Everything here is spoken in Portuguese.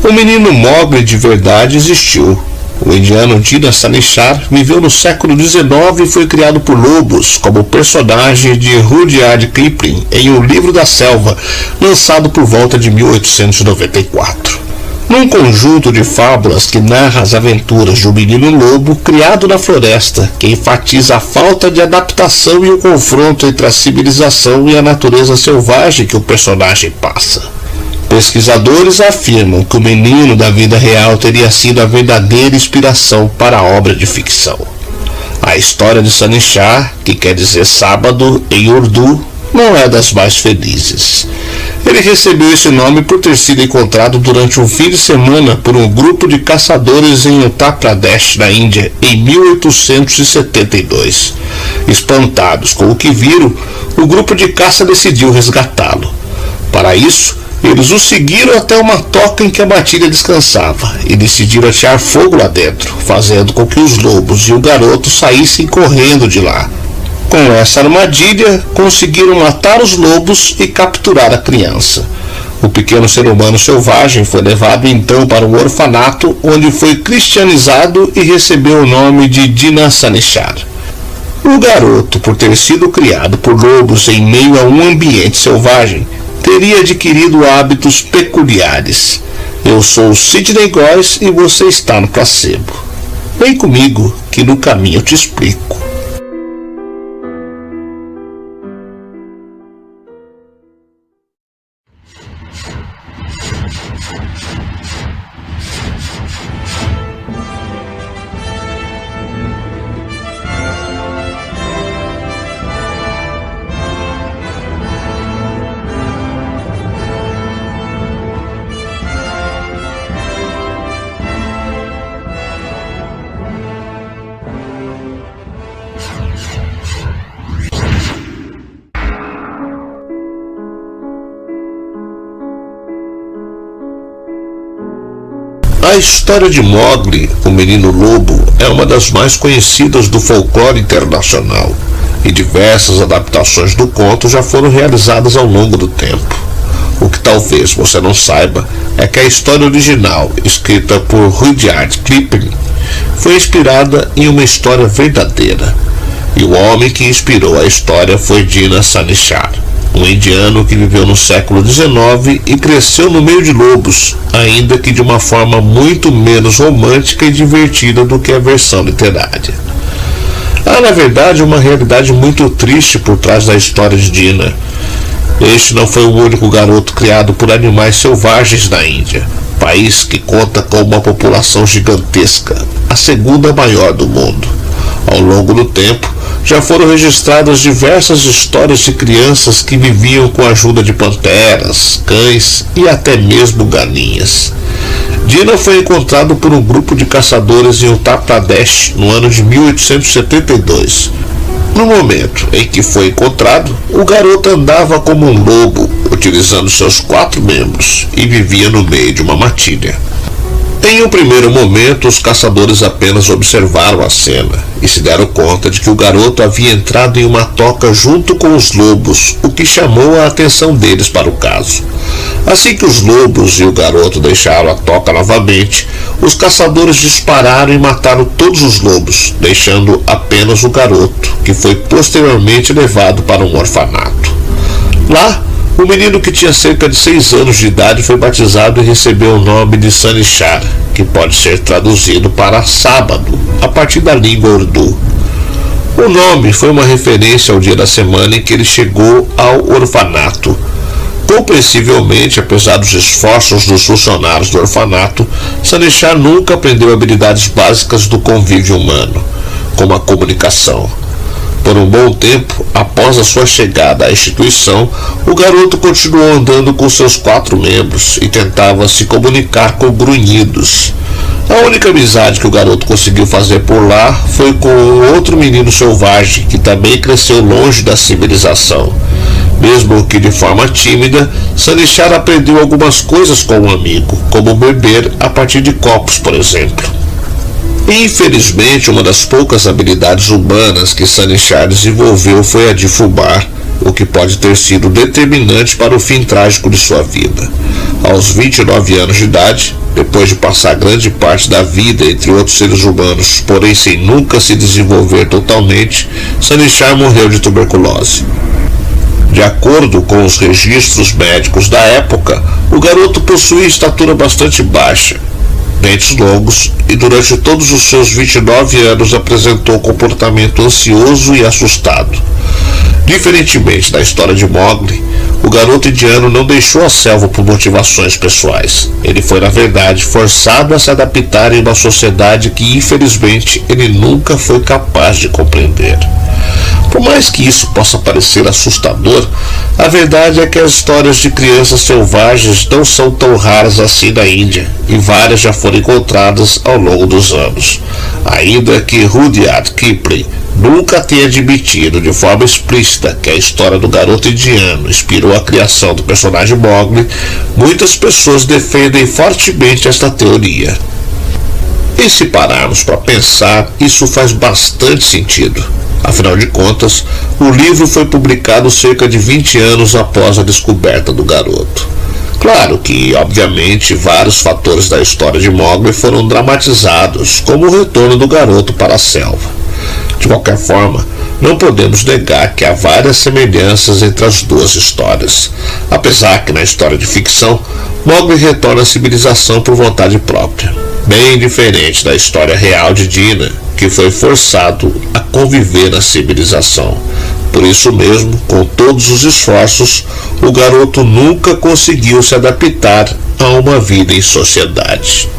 O menino Mowgli de verdade existiu. O indiano Dina Sanichar viveu no século XIX e foi criado por lobos como personagem de Rudyard Kipling em O Livro da Selva, lançado por volta de 1894. Num conjunto de fábulas que narra as aventuras de um menino lobo criado na floresta, que enfatiza a falta de adaptação e o confronto entre a civilização e a natureza selvagem que o personagem passa. Pesquisadores afirmam que o menino da vida real teria sido a verdadeira inspiração para a obra de ficção. A história de Sanichar, que quer dizer sábado em urdu, não é das mais felizes. Ele recebeu esse nome por ter sido encontrado durante um fim de semana por um grupo de caçadores em Uttar Pradesh, na Índia, em 1872. Espantados com o que viram, o grupo de caça decidiu resgatá-lo. Para isso, eles o seguiram até uma toca em que a matilha descansava e decidiram atear fogo lá dentro, fazendo com que os lobos e o garoto saíssem correndo de lá. Com essa armadilha, conseguiram matar os lobos e capturar a criança. O pequeno ser humano selvagem foi levado então para um orfanato, onde foi cristianizado e recebeu o nome de Dina Sanichar. O garoto, por ter sido criado por lobos em meio a um ambiente selvagem, teria adquirido hábitos peculiares. Eu sou o Sidney Góes e você está no Placebo. Vem comigo que no caminho eu te explico. A história de Mowgli, o menino lobo, é uma das mais conhecidas do folclore internacional, e diversas adaptações do conto já foram realizadas ao longo do tempo. O que talvez você não saiba é que a história original, escrita por Rudyard Kipling, foi inspirada em uma história verdadeira, e o homem que inspirou a história foi Dina Sanichar, um indiano que viveu no século XIX e cresceu no meio de lobos, ainda que de uma forma muito menos romântica e divertida do que a versão literária. Há, na verdade, uma realidade muito triste por trás da história de Dina. Este não foi o único garoto criado por animais selvagens na Índia, país que conta com uma população gigantesca, a segunda maior do mundo. Ao longo do tempo, já foram registradas diversas histórias de crianças que viviam com a ajuda de panteras, cães e até mesmo galinhas. Dina foi encontrado por um grupo de caçadores em Uttar Pradesh no ano de 1872. No momento em que foi encontrado, o garoto andava como um lobo, utilizando seus 4 membros, e vivia no meio de uma matilha. Em um primeiro momento, os caçadores apenas observaram a cena e se deram conta de que o garoto havia entrado em uma toca junto com os lobos, o que chamou a atenção deles para o caso. Assim que os lobos e o garoto deixaram a toca novamente, os caçadores dispararam e mataram todos os lobos, deixando apenas o garoto, que foi posteriormente levado para um orfanato. Lá, o menino, que tinha cerca de 6 anos de idade, foi batizado e recebeu o nome de Sanichar, que pode ser traduzido para sábado, a partir da língua urdu. O nome foi uma referência ao dia da semana em que ele chegou ao orfanato. Compreensivelmente, apesar dos esforços dos funcionários do orfanato, Sanichar nunca aprendeu habilidades básicas do convívio humano, como a comunicação. Por um bom tempo, após a sua chegada à instituição, o garoto continuou andando com seus 4 membros e tentava se comunicar com grunhidos. A única amizade que o garoto conseguiu fazer por lá foi com outro menino selvagem que também cresceu longe da civilização. Mesmo que de forma tímida, Sanichar aprendeu algumas coisas com um amigo, como beber a partir de copos, por exemplo. Infelizmente, uma das poucas habilidades humanas que Sanichar desenvolveu foi a de fumar, o que pode ter sido determinante para o fim trágico de sua vida. Aos 29 anos de idade, depois de passar grande parte da vida entre outros seres humanos, porém sem nunca se desenvolver totalmente, Sanichar morreu de tuberculose. De acordo com os registros médicos da época, o garoto possuía estatura bastante baixa, dentes longos e durante todos os seus 29 anos apresentou comportamento ansioso e assustado. Diferentemente da história de Mowgli, o garoto indiano não deixou a selva por motivações pessoais. Ele foi, na verdade, forçado a se adaptar em uma sociedade que, infelizmente, ele nunca foi capaz de compreender. Por mais que isso possa parecer assustador, a verdade é que as histórias de crianças selvagens não são tão raras assim na Índia, e várias já foram encontradas ao longo dos anos. Ainda que Rudyard Kipling nunca tenha admitido de forma explícita que a história do garoto indiano inspirou a criação do personagem Mowgli, muitas pessoas defendem fortemente esta teoria. E se pararmos para pensar, isso faz bastante sentido. Afinal de contas, o livro foi publicado cerca de 20 anos após a descoberta do garoto. Claro que, obviamente, vários fatores da história de Mowgli foram dramatizados, como o retorno do garoto para a selva. De qualquer forma, não podemos negar que há várias semelhanças entre as duas histórias. Apesar que na história de ficção, Mowgli retorna à civilização por vontade própria, bem diferente da história real de Dina, que foi forçado a conviver na civilização. Por isso mesmo, com todos os esforços, o garoto nunca conseguiu se adaptar a uma vida em sociedade.